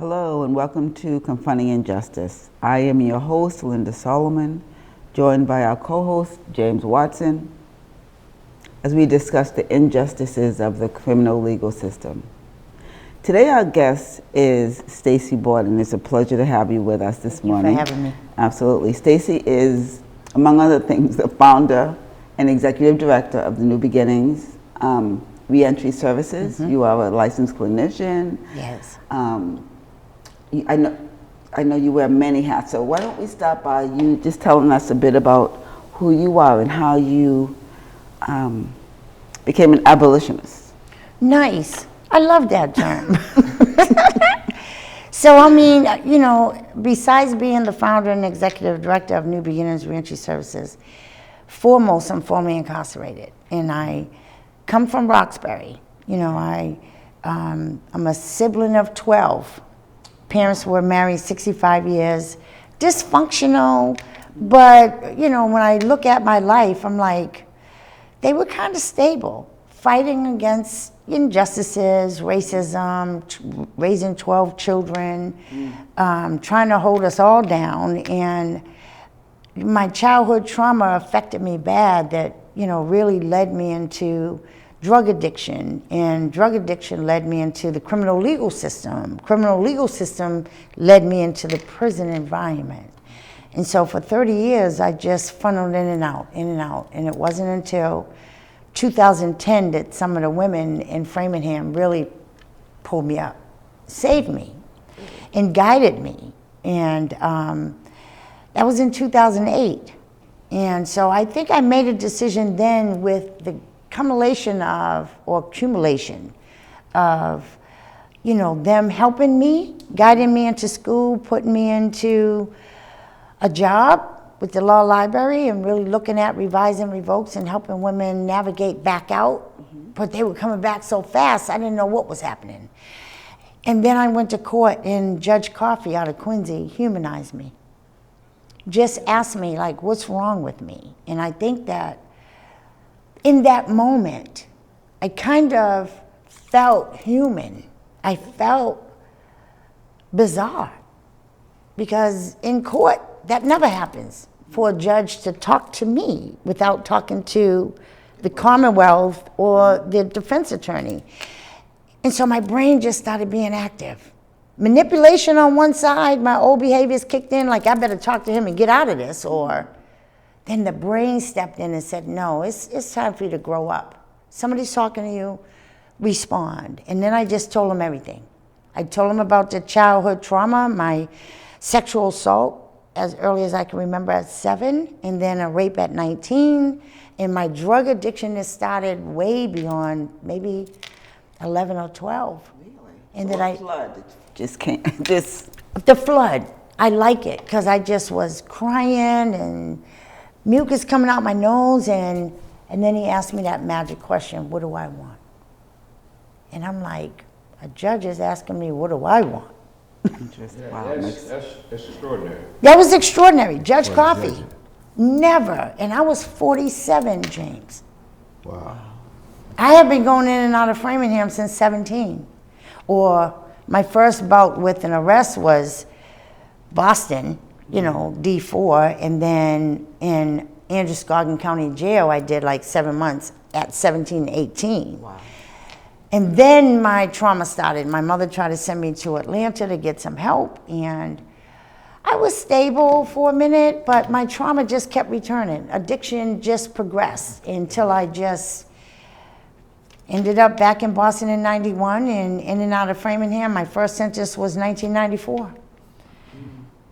Hello and welcome to Confronting Injustice. I am your host, Linda Solomon, joined by our co-host, James Watson, as we discuss the injustices of the criminal legal system. Today our guest is Stacey Borden. It's a pleasure to have you with us this morning. Thank you for having me. Absolutely. Stacey is, among other things, the founder and executive director of the New Beginnings Reentry Services. Mm-hmm. You are a licensed clinician. Yes. I know you wear many hats, so why don't we start by you just telling us a bit about who you are and how you became an abolitionist. Nice. I love that term. So, I mean, you know, besides being the founder and executive director of New Beginnings Reentry Services, foremost, I'm formerly incarcerated, and I come from Roxbury. You know, I'm a sibling of 12. Parents were married 65 years, dysfunctional, but, you know, when I look at my life, I'm like, they were kind of stable, fighting against injustices, racism, raising 12 children, trying to hold us all down. And my childhood trauma affected me bad that, you know, really led me into drug addiction, and drug addiction led me into the criminal legal system. Criminal legal system led me into the prison environment. And so for 30 years, I just funneled in and out. And it wasn't until 2010 that some of the women in Framingham really pulled me up, saved me, and guided me. And that was in 2008. And so I think I made a decision then with the accumulation of, you know, them helping me, guiding me into school, putting me into a job with the law library and really looking at revising revokes and helping women navigate back out. Mm-hmm. But they were coming back so fast, I didn't know what was happening. And then I went to court, and Judge Coffey out of Quincy humanized me. Just asked me, like, what's wrong with me? And I think that in that moment, I kind of felt human. I felt bizarre, because in court, that never happens, for a judge to talk to me without talking to the Commonwealth or the defense attorney. And so my brain just started being active. Manipulation on one side, my old behaviors kicked in, like I better talk to him and get out of this, or then the brain stepped in and said, no, it's time for you to grow up. Somebody's talking to you, respond. And then I just told him everything. I told him about the childhood trauma, my sexual assault as early as I can remember at 7, and then a rape at 19. And my drug addiction has started way beyond maybe 11 or 12. Really? And so then flood just came, just... The flood, I like it, because I just was crying and mucus coming out my nose, and then he asked me that magic question, what do I want? And I'm like, a judge is asking me, what do I want? Interesting. Yeah, Wow, that's extraordinary. That was extraordinary. Judge Coffey, never. And I was 47, James. Wow. I have been going in and out of Framingham since 17. Or my first bout with an arrest was Boston, you know, D4, and then in Androscoggin County Jail, I did like 7 months at 17, 18. Wow. And then my trauma started. My mother tried to send me to Atlanta to get some help, and I was stable for a minute, but my trauma just kept returning. Addiction just progressed until I just ended up back in Boston in 91 and in and out of Framingham. My first sentence was 1994.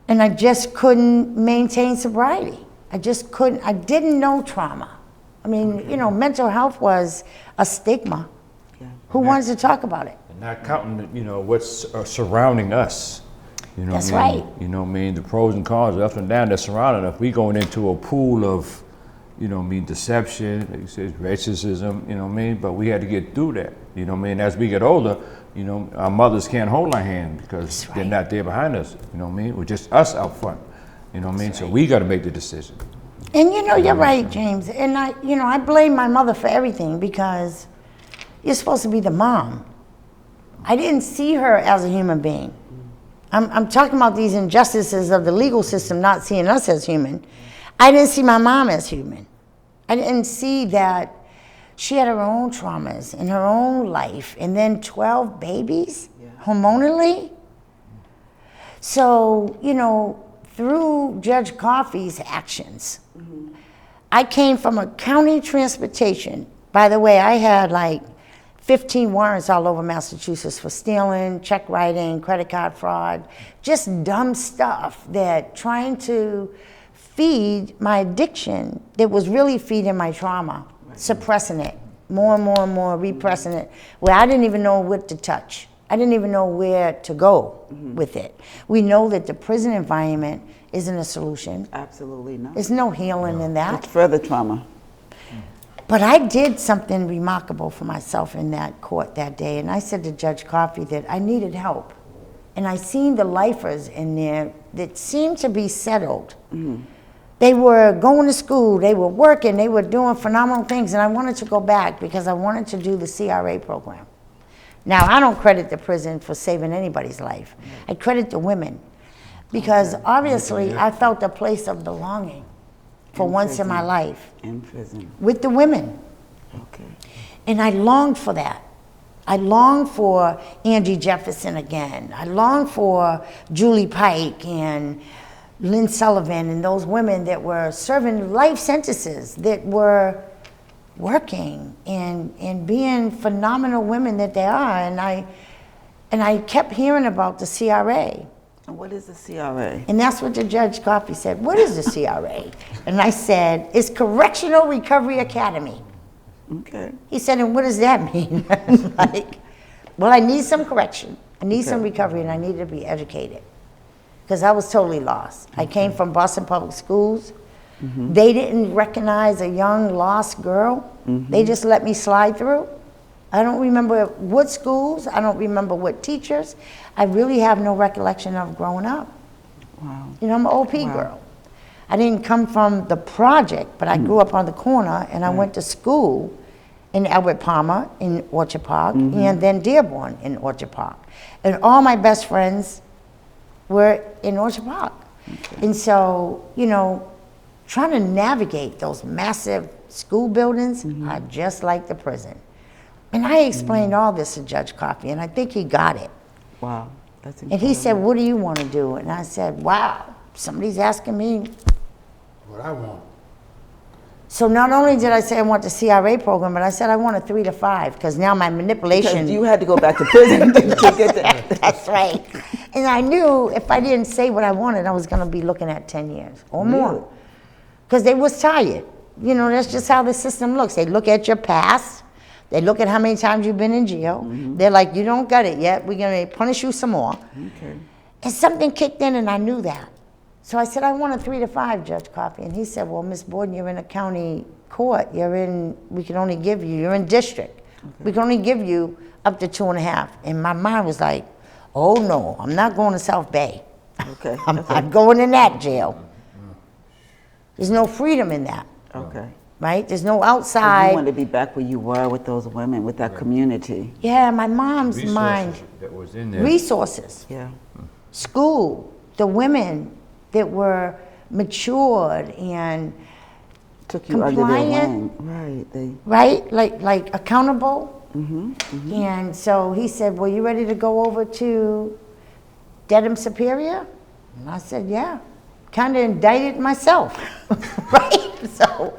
And I just couldn't maintain sobriety. I just couldn't, I didn't know trauma. I mean, you know, mental health was a stigma. Yeah. Who wanted to talk about it? And not counting, you know, what's surrounding us. You know That's what I mean? right. You know what I mean? The pros and cons, up and down, that's surrounding us. We going into a pool of, you know what I mean, deception, like you said, racism, you know what I mean? But we had to get through that. You know what I mean? As we get older, you know, our mothers can't hold our hand because they're not there behind us. You know what I mean? We're just us out front. You know what I mean? So we got to make the decision. And you know, you're right, James. And I blame my mother for everything, because you're supposed to be the mom. I didn't see her as a human being. I'm talking about these injustices of the legal system not seeing us as human. I didn't see my mom as human. I didn't see that she had her own traumas in her own life, and then 12 babies, hormonally. So, you know, through Judge Coffey's actions, I came from a county transportation. By the way, I had like 15 warrants all over Massachusetts for stealing, check writing, credit card fraud, just dumb stuff that trying to feed my addiction that was really feeding my trauma, suppressing it, more and more and more, repressing it, where I didn't even know what to touch. I didn't even know where to go with it. We know that the prison environment isn't a solution. Absolutely not. There's no healing in that. It's further trauma. But I did something remarkable for myself in that court that day, and I said to Judge Coffey that I needed help. And I seen the lifers in there that seemed to be settled. They were going to school, they were working, they were doing phenomenal things, and I wanted to go back because I wanted to do the CRA program. Now, I don't credit the prison for saving anybody's life. I credit the women, because obviously I felt a place of belonging for once in my life. In prison. With the women. Okay. And I longed for that. I longed for Angie Jefferson again. I longed for Julie Pike and Lynn Sullivan and those women that were serving life sentences, that were working and being phenomenal women that they are. And I kept hearing about the CRA. And what is the CRA? And that's what the Judge Coffey said. What is the CRA? And I said, it's Correctional Recovery Academy. Okay. He said, and what does that mean? I'm like, well, I need some correction. I need some recovery, and I need to be educated. Because I was totally lost. I came from Boston Public Schools. They didn't recognize a young lost girl. They just let me slide through. I don't remember what schools. I don't remember what teachers. I really have no recollection of growing up. Wow. You know, I'm an OP girl. I didn't come from the project, but I grew up on the corner, and I went to school in Albert Palmer in Orchard Park, and then Dearborn in Orchard Park. And all my best friends were in Orchard Park. And so, you know, trying to navigate those massive school buildings are just like the prison. And I explained all this to Judge Coffey, and I think he got it. Wow. That's And he said, what do you want to do? And I said, wow, somebody's asking me What I want. So not only did I say I want the CRA program, but I said I want a 3 to 5, because now my manipulation. Because you had to go back to prison to get that. That's right. And I knew if I didn't say what I wanted, I was going to be looking at 10 years or more. Because they was tired. You know, that's just how the system looks. They look at your past. They look at how many times you've been in jail. They're like, you don't got it yet. We're going to punish you some more. Okay. And something kicked in, and I knew that. So I said, I want a 3 to 5, Judge Coffey. And he said, well, Miss Borden, you're in a county court. We can only give you, you're in district. We can only give you up to 2.5. And my mind was like, oh no, I'm not going to South Bay. Okay. I'm not going in that jail. There's no freedom in that, Okay. right? There's no So outside. you wanted to be back where you were with those women, with that community. Yeah, my mom's mind. That was in there. Resources, Yeah. school, the women that were matured and Took you under their compliant. wing. Right. They. right? Like accountable. And so he said, well, you ready to go over to Dedham Superior? And I said, yeah. Kind of indicted myself, right? So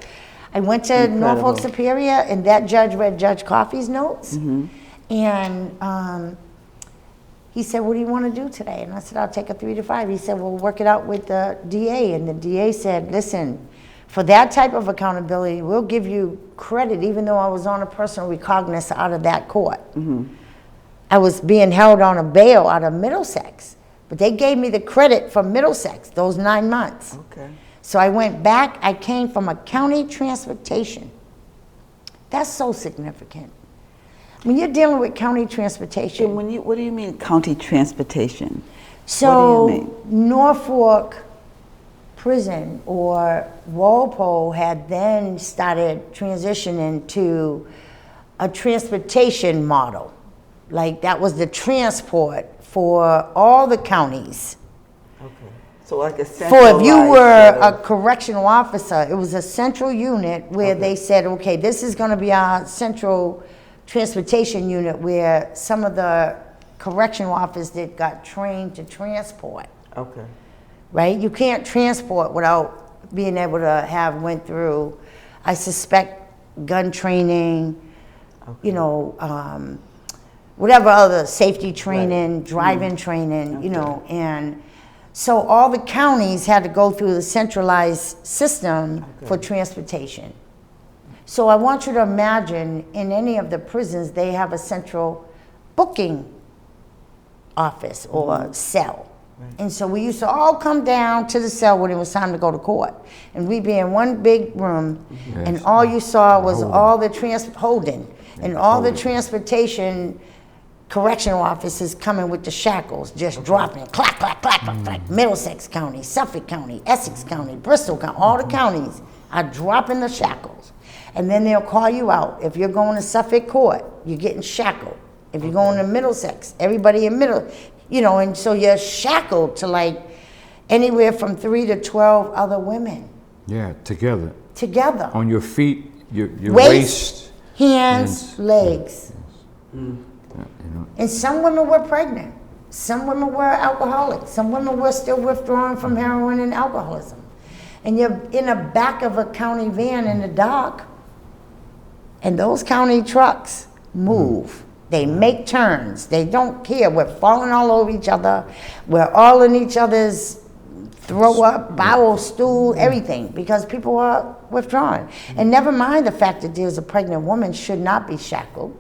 I went to Norfolk Superior, and that judge read Judge Coffey's notes. And he said, what do you want to do today? And I said, I'll take a 3 to 5. He said, well, work it out with the DA. And the DA said, listen, for that type of accountability, we'll give you credit, even though I was on a personal recognizance out of that court. I was being held on a bail out of Middlesex, but they gave me the credit for Middlesex, those 9 months. Okay. So I went back. I came from a county transportation. That's so significant. When you're dealing with county transportation. What do you mean county transportation? So What do you mean? Norfolk Prison or Walpole had then started transitioning to a transportation model. Like that was the transport for all the counties. Okay. So like a For if you centralized were sort a of- correctional officer, it was a central unit where they said, okay, this is going to be our central transportation unit where some of the correctional officers that got trained to transport, Okay. right? You can't transport without being able to have went through, I suspect, gun training, you know, whatever other safety training, driving training, you know, and so all the counties had to go through the centralized system for transportation. So I want you to imagine in any of the prisons, they have a central booking office or cell. And so we used to all come down to the cell when it was time to go to court. And we'd be in one big room, and all you saw was all the holding, and all the transportation correctional officers coming with the shackles, just dropping, clack, clack, clack, clack, clack. Middlesex County, Suffolk County, Essex County, Bristol County, all the counties are dropping the shackles. And then they'll call you out. If you're going to Suffolk Court, you're getting shackled. If you're going to Middlesex, everybody in middle, you know, and so you're shackled to like anywhere from 3 to 12 other women. Yeah, together. Together. On your feet, your Waist, waist. hands, legs. You know. And some women were pregnant. Some women were alcoholics. Some women were still withdrawing from heroin and alcoholism. And you're in the back of a county van in the dark, and those county trucks move. They make turns. They don't care. We're falling all over each other. We're all in each other's throw up, bowel, stool, everything, because people are withdrawing. And never mind the fact that there's a pregnant woman should not be shackled.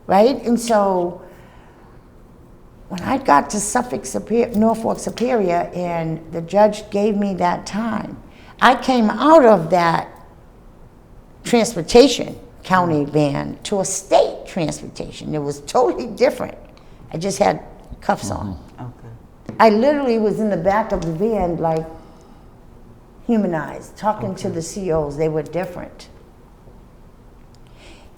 Right? And so when I got to Norfolk Superior and the judge gave me that time, I came out of that transportation county van to a state transportation. It was totally different. I just had cuffs on. Okay. I literally was in the back of the van, like humanized, talking to the COs. They were different.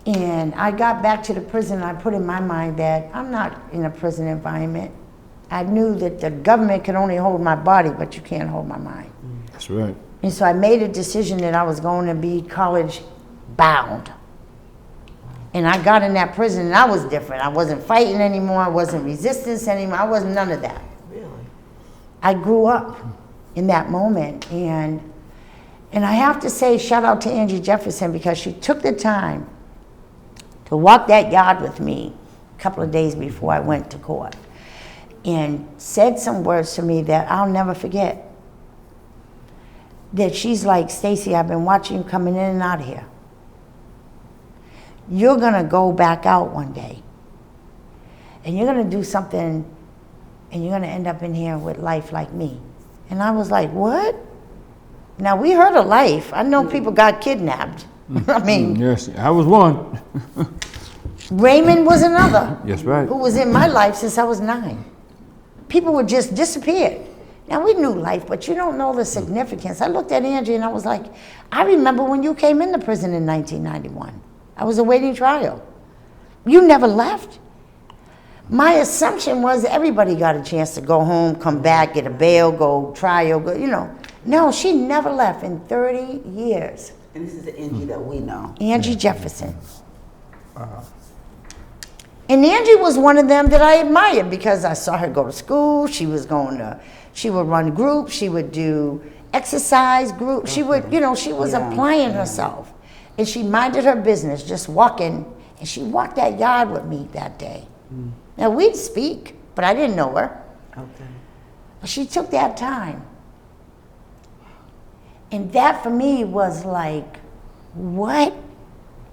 And I got back to the prison, and I put in my mind that I'm not in a prison environment. I knew that the government can only hold my body, but you can't hold my mind. That's right. And so I made a decision that I was going to be college bound. And I got in that prison, and I was different. I wasn't fighting anymore. I wasn't resistance anymore. I wasn't none of that. Really? I grew up in that moment. And I have to say, shout out to Angie Jefferson, because she took the time to walk that yard with me a couple of days before I went to court and said some words to me that I'll never forget. That she's like, Stacey, I've been watching you coming in and out of here. You're gonna go back out one day, and you're gonna do something, and you're gonna end up in here with life like me. And I was like, what? Now, we heard of life. I know people got kidnapped. I mean, Yes, I was one. Raymond was another. That's right. Who was in my life since I was 9. People would just disappear. Now, we knew life, but you don't know the significance. I looked at Angie and I was like, I remember when you came into prison in 1991. I was awaiting trial. You never left. My assumption was everybody got a chance to go home, come back, get a bail, go trial, go, you know. No, she never left in 30 years. And this is the Angie that we know. Angie Jefferson. And Angie was one of them that I admired because I saw her go to school. She would run groups. She would do exercise groups. She would, she was applying herself. And she minded her business, just walking. And she walked that yard with me that day. Now, we'd speak, but I didn't know her. Okay. But she took that time. And that for me was like, what?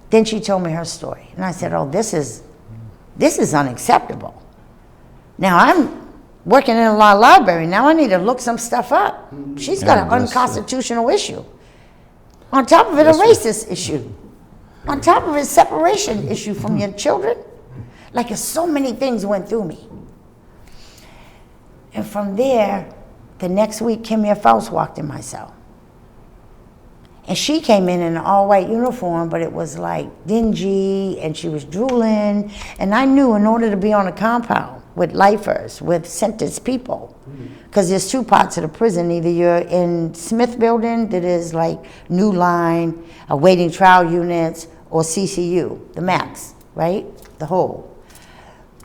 Then she told me her story. And I said, oh, this is unacceptable. Now I'm working in a law library. Now I need to look some stuff up. She's got an unconstitutional issue. On top of it, a racist issue. On top of it, separation issue from your children. Like so many things went through me. And from there, the next week, Kimia Faust walked in my cell. And she came in an all-white uniform, but it was like dingy, and she was drooling. And I knew in order to be on a compound with lifers, with sentenced people, because there's two parts of the prison. Either you're in Smith Building, that is like New Line, awaiting trial units, or CCU, the max, right? The whole.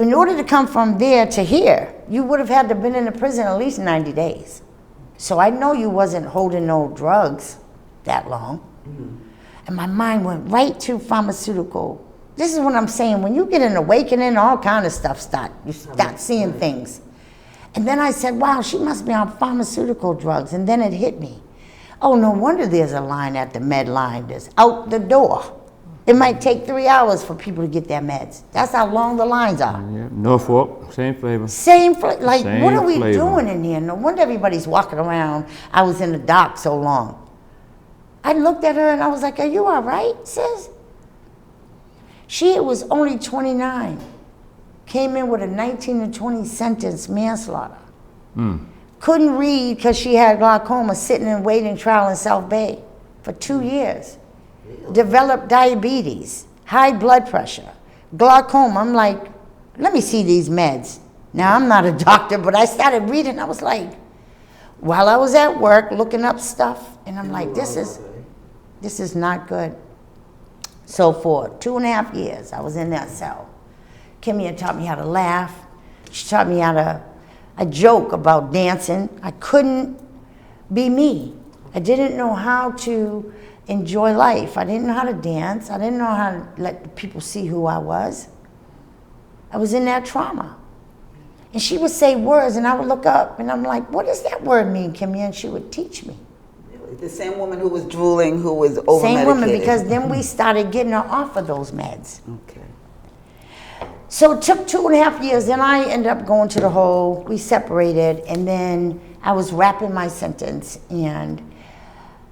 In order to come from there to here, you would have had to been in the prison at least 90 days. So I know you wasn't holding no drugs that long. And my mind went right to pharmaceutical. This is what I'm saying. When you get an awakening, all kind of stuff you start seeing things. And then I said, wow, she must be on pharmaceutical drugs. And then it hit me. Oh, no wonder there's a line at the med line that's out the door. It might take 3 hours for people to get their meds. That's how long the lines are. Yeah, Norfolk, same flavor. Like, Same what are we flavor. doing in here? No wonder everybody's walking around. I was in the dock so long. I looked at her and I was like, are you all right, sis? She was only 29. Came in with a 19 to 20 sentence manslaughter. Couldn't read because she had glaucoma, sitting and waiting trial in South Bay for 2 years. Developed diabetes, high blood pressure, glaucoma. I'm like, let me see these meds. Now, I'm not a doctor, but I started reading. I was like, while I was at work looking up stuff, and I'm like, this is not good. So for 2.5 years, I was in that cell. Kimmy had taught me how to laugh. She taught me how to, I joke about dancing. I couldn't be me. I didn't know how to enjoy life. I didn't know how to dance. I didn't know how to let people see who I was. I was in that trauma. And she would say words, and I would look up, and I'm like, what does that word mean, Kimmy? And she would teach me. The same woman who was drooling, who was over-medicated. Same woman, because then we started getting her off of those meds. Okay. So it took 2.5 years, then I ended up going to the hole, we separated, and then I was wrapping my sentence, and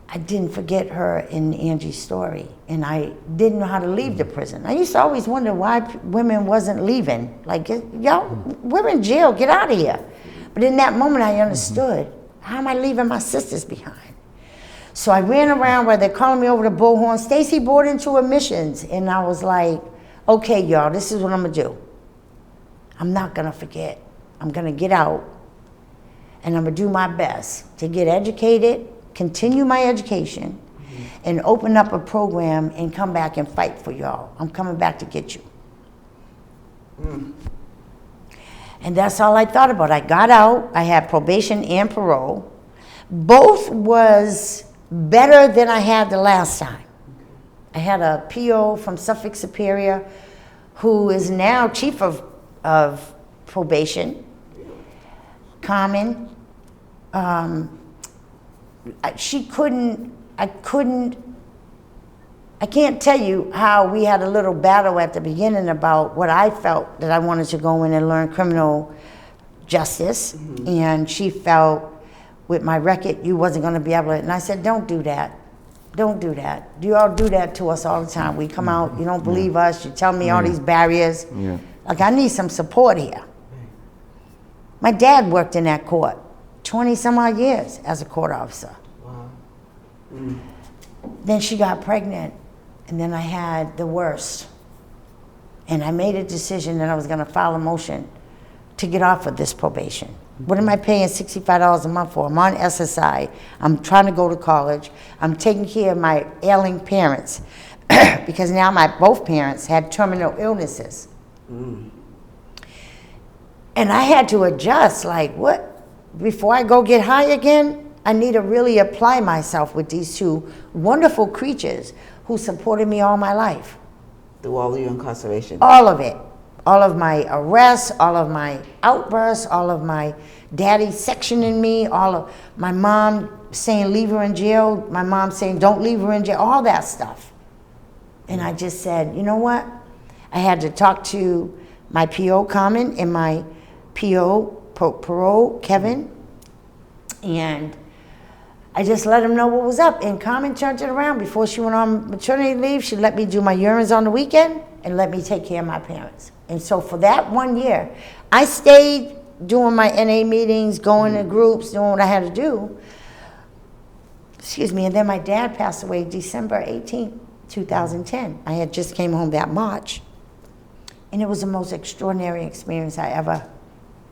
I didn't forget her in Angie's story, and I didn't know how to leave the prison. I used to always wonder why women wasn't leaving. Like, y'all, we're in jail, get out of here. But in that moment, I understood, how am I leaving my sisters behind? So I ran around where they're calling me over the bullhorn, Stacey Borden to admissions, and I was like, okay, y'all, this is what I'm gonna do. I'm not gonna forget. I'm gonna get out, and I'm gonna do my best to get educated, continue my education, and open up a program and come back and fight for y'all. I'm coming back to get you. And that's all I thought about. I got out, I had probation and parole. Both was better than I had the last time. I had a PO from Suffolk Superior who is now chief of probation, Carmen. I can't tell you how we had a little battle at the beginning about what I felt that I wanted to go in and learn criminal justice. And she felt with my record, you wasn't gonna be able to, and I said, don't do that. Don't do that. You all do that to us all the time. We come out, you don't believe us, you tell me all these barriers. Like, I need some support here. My dad worked in that court 20 some odd years as a court officer. Then she got pregnant, and then I had the worst. And I made a decision that I was gonna file a motion to get off of this probation. What am I paying $65 a month for? I'm on SSI. I'm trying to go to college. I'm taking care of my ailing parents because now both parents had terminal illnesses. And I had to adjust, like, what? Before I go get high again, I need to really apply myself with these two wonderful creatures who supported me all my life. Through all of your incarceration? All of it. All of my arrests, all of my outbursts, all of my daddy sectioning me, all of my mom saying leave her in jail, my mom saying don't leave her in jail, all that stuff. And I just said, you know what? I had to talk to my PO, Carmen, and my PO, parole, Kevin, and I just let him know what was up. And Carmen turned it around. Before she went on maternity leave, she let me do my urines on the weekend and let me take care of my parents. And so for that 1 year, I stayed doing my NA meetings, going to groups, doing what I had to do. excuse me, and then my dad passed away December 18th, 2010. I had just came home that March. And it was the most extraordinary experience I ever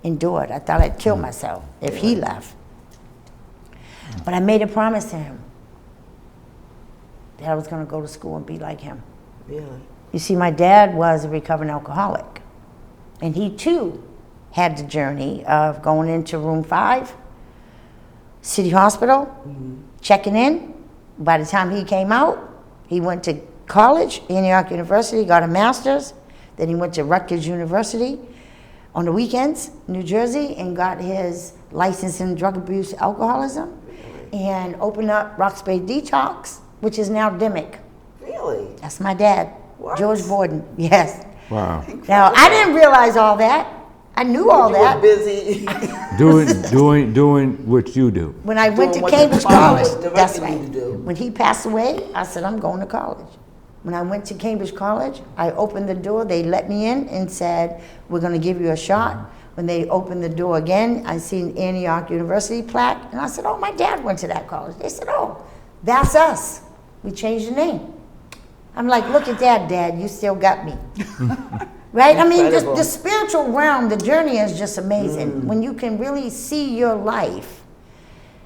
endured. I thought I'd kill myself if he left. But I made a promise to him that I was going to go to school and be like him. Really? You see, my dad was a recovering alcoholic. And he too had the journey of going into room 5, City Hospital, checking in. By the time he came out, he went to college, Antioch University, got a master's. Then he went to Rutgers University on the weekends, New Jersey, and got his license in drug abuse, alcoholism, and opened up Roxbury Detox, which is now DIMIC. Really? That's my dad, What? George Borden. Yes. Wow. Now, I didn't realize all that. I knew all You were that. busy. Doing what you do. When I went to Doing what Cambridge your father College, directed that's you right. to do. When he passed away, I said, I'm going to college. When I went to Cambridge College, I opened the door, they let me in and said, we're gonna give you a shot. When they opened the door again, I seen Antioch University plaque, and I said, oh, my dad went to that college. They said, oh, that's us. We changed the name. I'm like, look at that, Dad, you still got me. Right? I mean, Incredible. the spiritual realm, the journey is just amazing. When you can really see your life,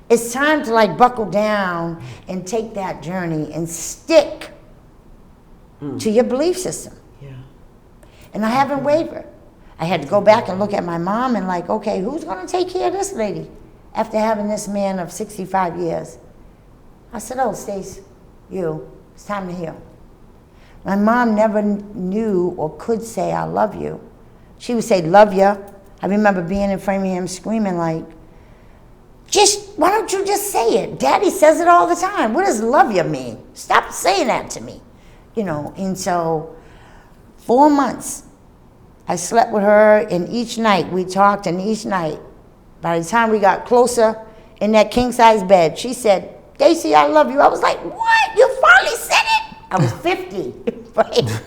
it's time to like buckle down and take that journey and stick to your belief system. Yeah. And I haven't wavered. I had to go back and look at my mom and like, okay, who's gonna take care of this lady after having this man of 65 years? I said, oh, Stace, it's time to heal. My mom never knew or could say, I love you. She would say, love ya. I remember being in Framingham screaming like, why don't you just say it? Daddy says it all the time. What does love ya mean? Stop saying that to me. And so 4 months, I slept with her, and each night we talked, and each night, by the time we got closer in that king-size bed, she said, Stacey, I love you. I was like, what? You finally said it? I was 50, right?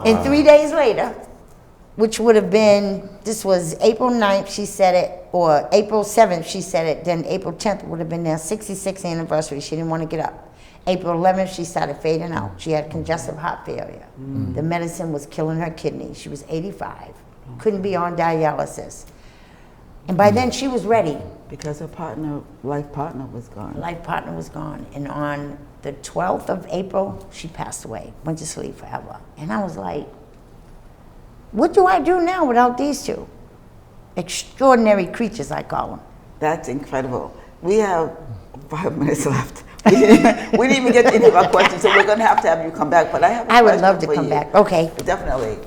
And 3 days later, which would have been, this was April 9th, she said it, or April 7th, she said it, then April 10th would have been their 66th anniversary. She didn't want to get up. April 11th, she started fading out. She had congestive heart failure. The medicine was killing her kidney. She was 85, couldn't be on dialysis. And by then she was ready. Because her life partner was gone. Life partner was gone. And on the 12th of April, she passed away, went to sleep forever. And I was like, what do I do now without these two? Extraordinary creatures, I call them. That's incredible. We have 5 minutes left. We didn't even get to any of our questions, so we're going to have you come back. But I have a I would question love to for come you. back. Okay. Definitely.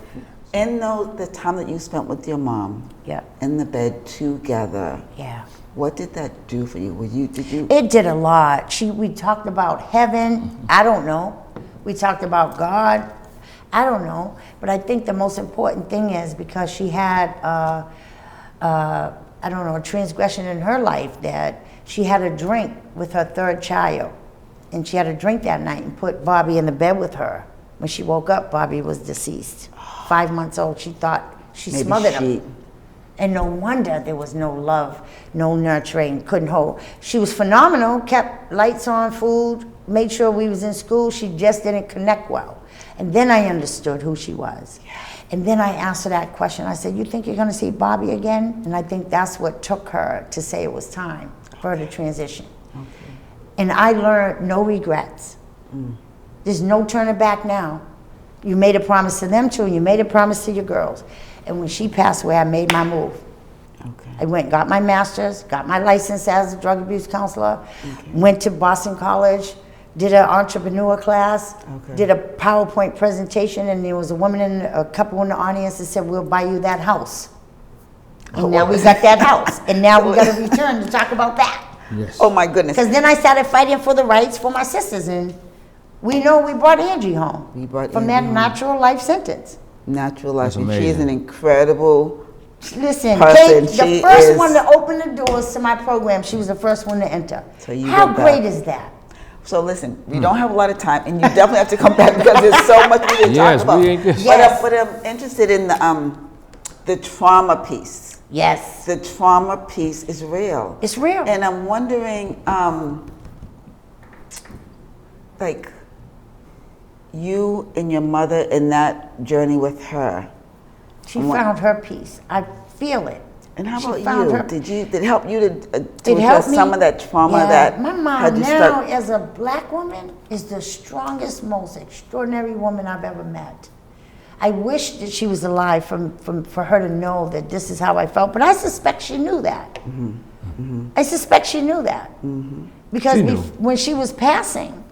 In the time that you spent with your mom, Yeah. in the bed together, Yeah. what did that do for you? Did you? It did a lot. We talked about heaven. I don't know. We talked about God. I don't know. But I think the most important thing is because she had, a transgression in her life that she had a drink with her third child. And she had a drink that night and put Bobby in the bed with her. When she woke up, Bobby was deceased. 5 months old. She thought she Maybe smothered him. And no wonder there was no love, no nurturing, couldn't hold. She was phenomenal, kept lights on, food, made sure we was in school. She just didn't connect well. And then I understood who she was. And then I asked her that question. I said, you think you're gonna see Bobby again? And I think that's what took her to say it was time for her to transition. Okay. And I learned no regrets. There's no turning back now. You made a promise to them too, you made a promise to your girls. And when she passed away, I made my move. Okay. I went, got my master's, got my license as a drug abuse counselor, went to Boston College, did an entrepreneur class, did a PowerPoint presentation, and there was a couple in the audience that said, we'll buy you that house. And now we got that house. And now we got to return to talk about that. Yes. Oh my goodness. Because then I started fighting for the rights for my sisters, and we brought Angie home We brought from Angie that home. natural life sentence. Natural life. That's And she is amazing. an incredible Listen, person. Kate, the She first is- one to open the doors to my program, she was the first one to enter. So you How went back. great is that? So listen, we don't have a lot of time, and you definitely have to come back because there's so much we didn't Yes, talk about. we ain't- But, Yes. but I'm interested in the trauma piece. Yes. The trauma piece is real. It's real. And I'm wondering, like, you and your mother in that journey with her. She found her peace. I feel it. And how She about found you? her- Did it help you to It address helped me. some of that trauma Yeah, that my mom had you now, stuck? as a black woman, is the strongest, most extraordinary woman I've ever met. I wish that she was alive for her to know that this is how I felt, but I suspect she knew that. I suspect she knew that. Because She knew. when she was passing,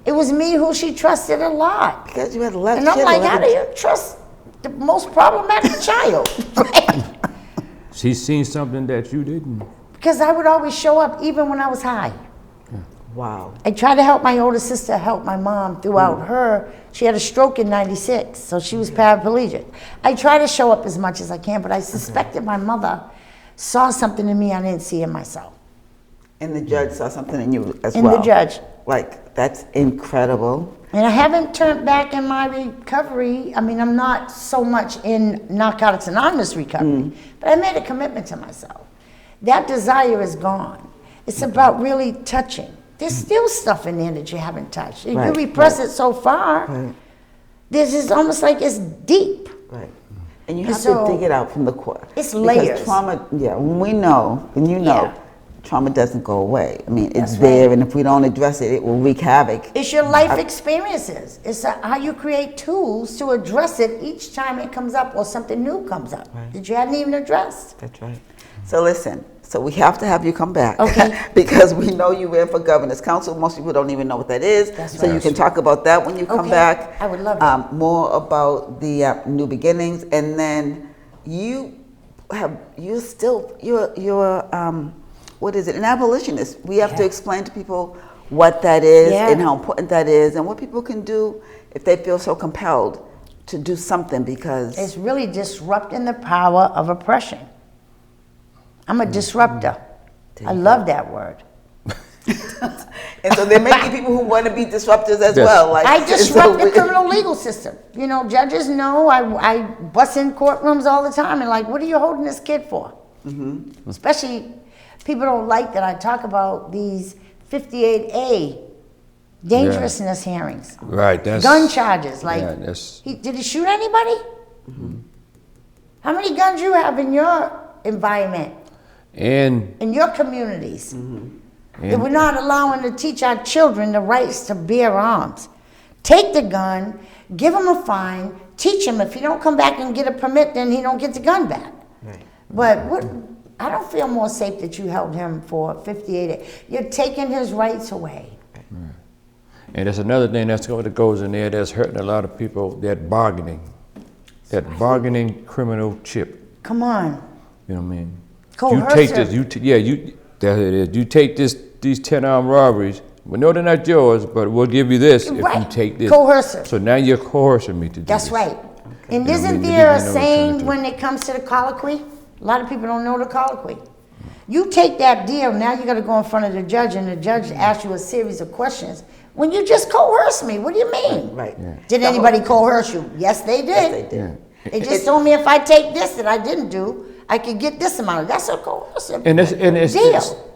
it was me who she trusted a lot. Because you had left. And I'm she had like, how left- do you trust the most problematic child? Right? She's seen something that you didn't. Because I would always show up even when I was high. Wow. I tried to help my older sister help my mom throughout her. She had a stroke in '96, so she was paraplegic. I try to show up as much as I can, but I suspected my mother saw something in me I didn't see in myself. And the judge saw something in you as In well. the judge. Like, that's incredible. And I haven't turned back in my recovery. I mean, I'm not so much in Narcotics Anonymous recovery, but I made a commitment to myself. That desire is gone. It's about really touching. There's still stuff in there that you haven't touched. If Right, you repress right. it so far, Right. this is almost like it's deep. Right. And you have So, to dig it out from the core. it's Because layers. trauma, yeah, when we know, and you know, Yeah. trauma doesn't go away. I mean, it's That's there, right. and if we don't address it, it will wreak havoc. It's your life experiences. It's how you create tools to address it each time it comes up or something new comes up that you hadn't even addressed. That's right. So listen, so we have to have you come back. Okay. Because we know you ran for governor's council. Most people don't even know what that is. That's so right. you can talk about that when you come Okay. back. I would love it. More about the New Beginnings, and then you're what is it? An abolitionist. We have to explain to people what that is Yeah. and how important that is, and what people can do if they feel so compelled to do something, because It's really disrupting the power of oppression. I'm a disruptor. I love that word. and so there may be people who want to be disruptors as Yes. well. Like I so disrupt the we- criminal legal system. You know, judges know I bust in courtrooms all the time and like, what are you holding this kid for? Especially, people don't like that I talk about these 58A dangerousness hearings. Right, that's. Gun charges, like, Yeah, that's. did he shoot anybody? How many guns you have in your environment, And, in your communities? That and we're not allowing to teach our children the rights to bear arms. Take the gun, give him a fine, teach him. If he don't come back and get a permit, then he don't get the gun back. Right. But I don't feel more safe that you held him for 58. You're taking his rights away. And there's another thing that goes in there that's hurting a lot of people, that bargaining criminal chip. Come on. You know what I mean? Coercive. You take this, that's it is. You take these 10 armed robberies, well, no, they're not yours, but we'll give you this if you Right. take this. Coercive. So now you're coercing me to do this. That's right. And You know, isn't we there a need no saying alternative. when it comes to the colloquy? A lot of people don't know the colloquy. You take that deal, now you gotta go in front of the judge and the judge asks you a series of questions. When you just coerce me, what do you mean? Right. Did anybody coerce you? Yes, they did. Yes, they did. They just told me if I take this that I didn't do, I could get this amount. That's a coercive And it's deal.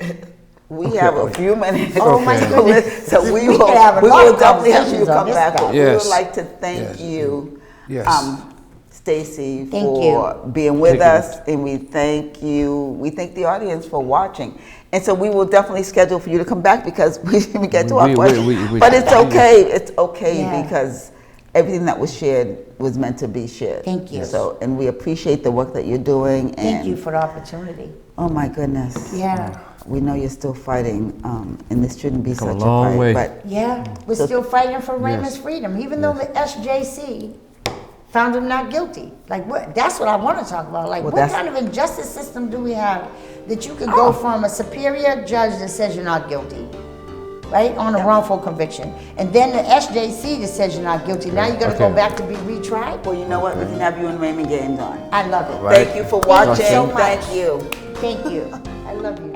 We have a few minutes. Oh, my goodness. So we We will, could have a we lot will of definitely have you conversations on come this back. stuff. But we would Yes. like to thank Yes. you, Yes. Stacey, Thank for being with Thank you. us, and we thank you. We thank the audience for watching. And so we will definitely schedule for you to come back because we didn't get to our We- question. we- But it's okay. It's okay Yeah. because everything that was shared was meant to be shared. Thank you. So, and we appreciate the work that you're doing. And Thank you for the opportunity. oh my goodness. Yeah. We know you're still fighting, and this shouldn't be Come a such long a fight. way. But Yeah, we're So- still fighting for Raymond's Yes. freedom, even though the SJC found him not guilty. Like, what? That's what I want to talk about. Like, Well, what that's- kind of injustice system do we have that you can go from a superior judge that says you're not guilty, right, on a wrongful conviction, and then the SJC that says you're not guilty. Now you got to go Okay. back to be retried. well, you know what? We can have you and Raymond Games on. I love it. Right. Thank you for Thank you watching. so much. Thank you. Thank you. I love you.